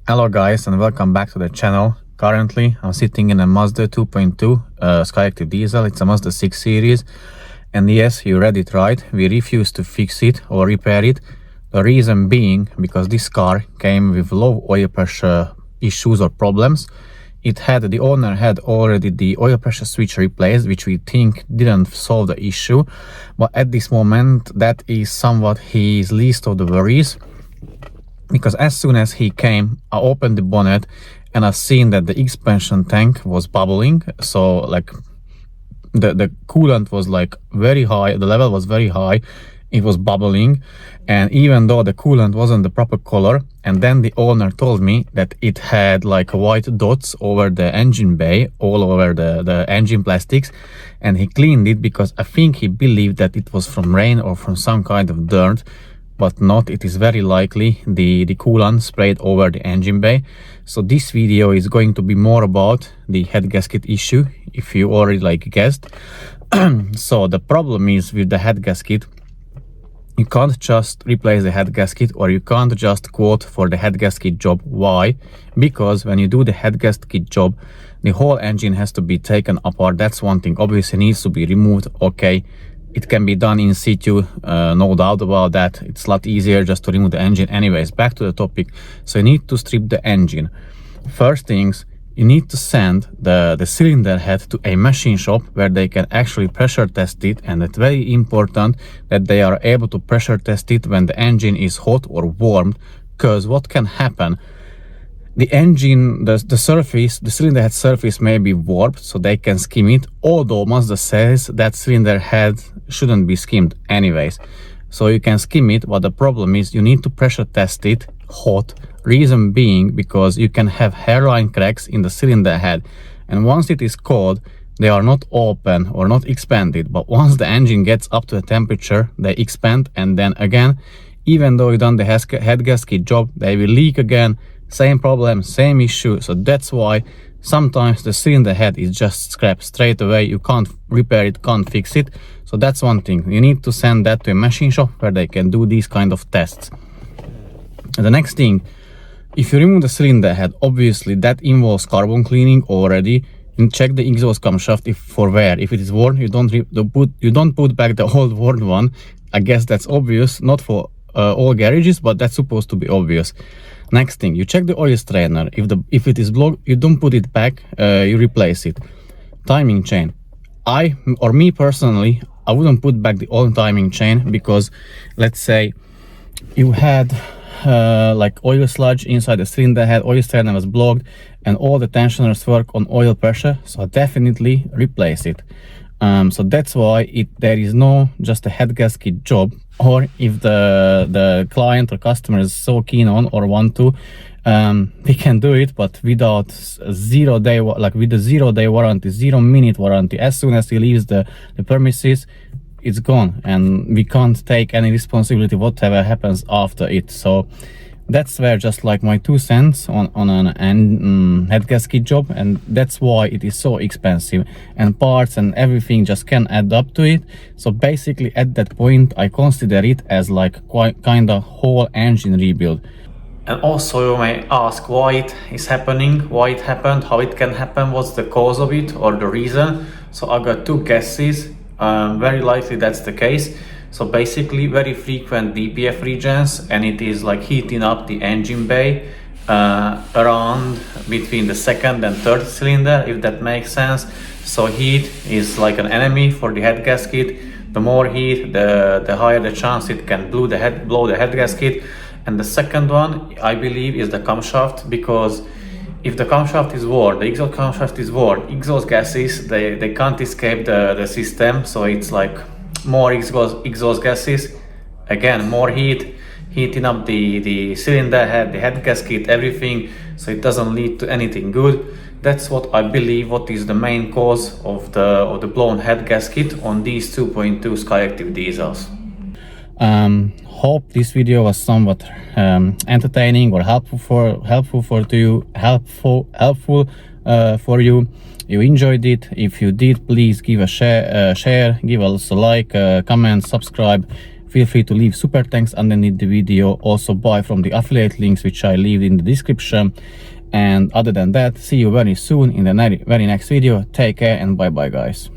Hello guys and welcome back to the channel. Currently I'm sitting in a Mazda 2.2 Skyactiv diesel. It's a Mazda 6 series, and yes, you read it right, we refuse to fix it or repair it. The reason being because this car came with low oil pressure issues or problems. The owner had already the oil pressure switch replaced, which we think didn't solve the issue, but at this moment that is somewhat his least of the worries. Because as soon as he came, I opened the bonnet and I seen that the expansion tank was bubbling. So like the coolant was like very high, the level was very high, it was bubbling. And even though the coolant wasn't the proper color, and then the owner told me that it had like white dots over the engine bay, all over the engine plastics, and he cleaned it because I think he believed that it was from rain or from some kind of dirt. But not, it is very likely the coolant sprayed over the engine bay. So this video is going to be more about the head gasket issue, if you already like guessed. So the problem is with the head gasket, you can't just replace the head gasket, or you can't just quote for the head gasket job. Why? Because when you do the head gasket job, the whole engine has to be taken apart. That's one thing, obviously needs to be removed. Okay, it can be done in situ, no doubt about that. It's a lot easier just to remove the engine. Anyways, back to the topic. So you need to strip the engine. First things, you need to send the cylinder head to a machine shop where they can actually pressure test it, and it's very important that they are able to pressure test it when the engine is hot or warmed. Because what can happen, the engine, the cylinder head surface may be warped, so they can skim it, although Mazda says that cylinder head shouldn't be skimmed anyways. So you can skim it, but the problem is you need to pressure test it hot. Reason being because you can have hairline cracks in the cylinder head, and once it is cold, they are not open or not expanded, but once the engine gets up to the temperature, they expand, and then again, even though you've done the head gasket job, they will leak again. Same problem, same issue. So that's why sometimes the cylinder head is just scrapped straight away. You can't repair it, can't fix it. So that's one thing. You need to send that to a machine shop where they can do these kind of tests. And the next thing, if you remove the cylinder head, obviously that involves carbon cleaning already. And check the exhaust camshaft if for wear. If it is worn, you don't put back the old worn one. I guess that's obvious, not for all garages, but that's supposed to be obvious. Next thing, you check the oil strainer. If it is blocked, you don't put it back, you replace it. Timing chain. Me personally, I wouldn't put back the old timing chain, because let's say you had like oil sludge inside the cylinder head, oil strainer was blocked, and all the tensioners work on oil pressure, so definitely replace it. So that's why there is no just a head gasket job, or if the client or customer is so keen on or want to, we can do it, but without with a 0 day warranty, 0 minute warranty. As soon as he leaves the premises, it's gone, and we can't take any responsibility whatever happens after it. So that's where just like my 2 cents on an head gasket job, and that's why it is so expensive, and parts and everything just can add up to it. So basically at that point I consider it as like kind of whole engine rebuild. And also you may ask why it is happening, why it happened, how it can happen, what's the cause of it or the reason. So I got 2 guesses. Very likely that's the case. So basically very frequent DPF regions, and it is like heating up the engine bay around between the second and third cylinder, if that makes sense. So heat is like an enemy for the head gasket. The more heat, the higher the chance it can blow the head gasket. And the second one, I believe, is the camshaft, because if the camshaft is worn, the exhaust camshaft is worn, exhaust gases, they can't escape the system. So it's like more exhaust gases, again more heating up the cylinder head, the head gasket, everything, so it doesn't lead to anything good. That's what I believe what is the main cause of the blown head gasket on these 2.2 Skyactiv diesels. Hope this video was somewhat entertaining or helpful for you. You enjoyed it. If you did, please give a share, give us a like, comment, subscribe. feel free to leave super thanks underneath the video. Also buy from the affiliate links which I leave in the description. And other than that, see you very soon in the very next video. Take care and bye bye guys.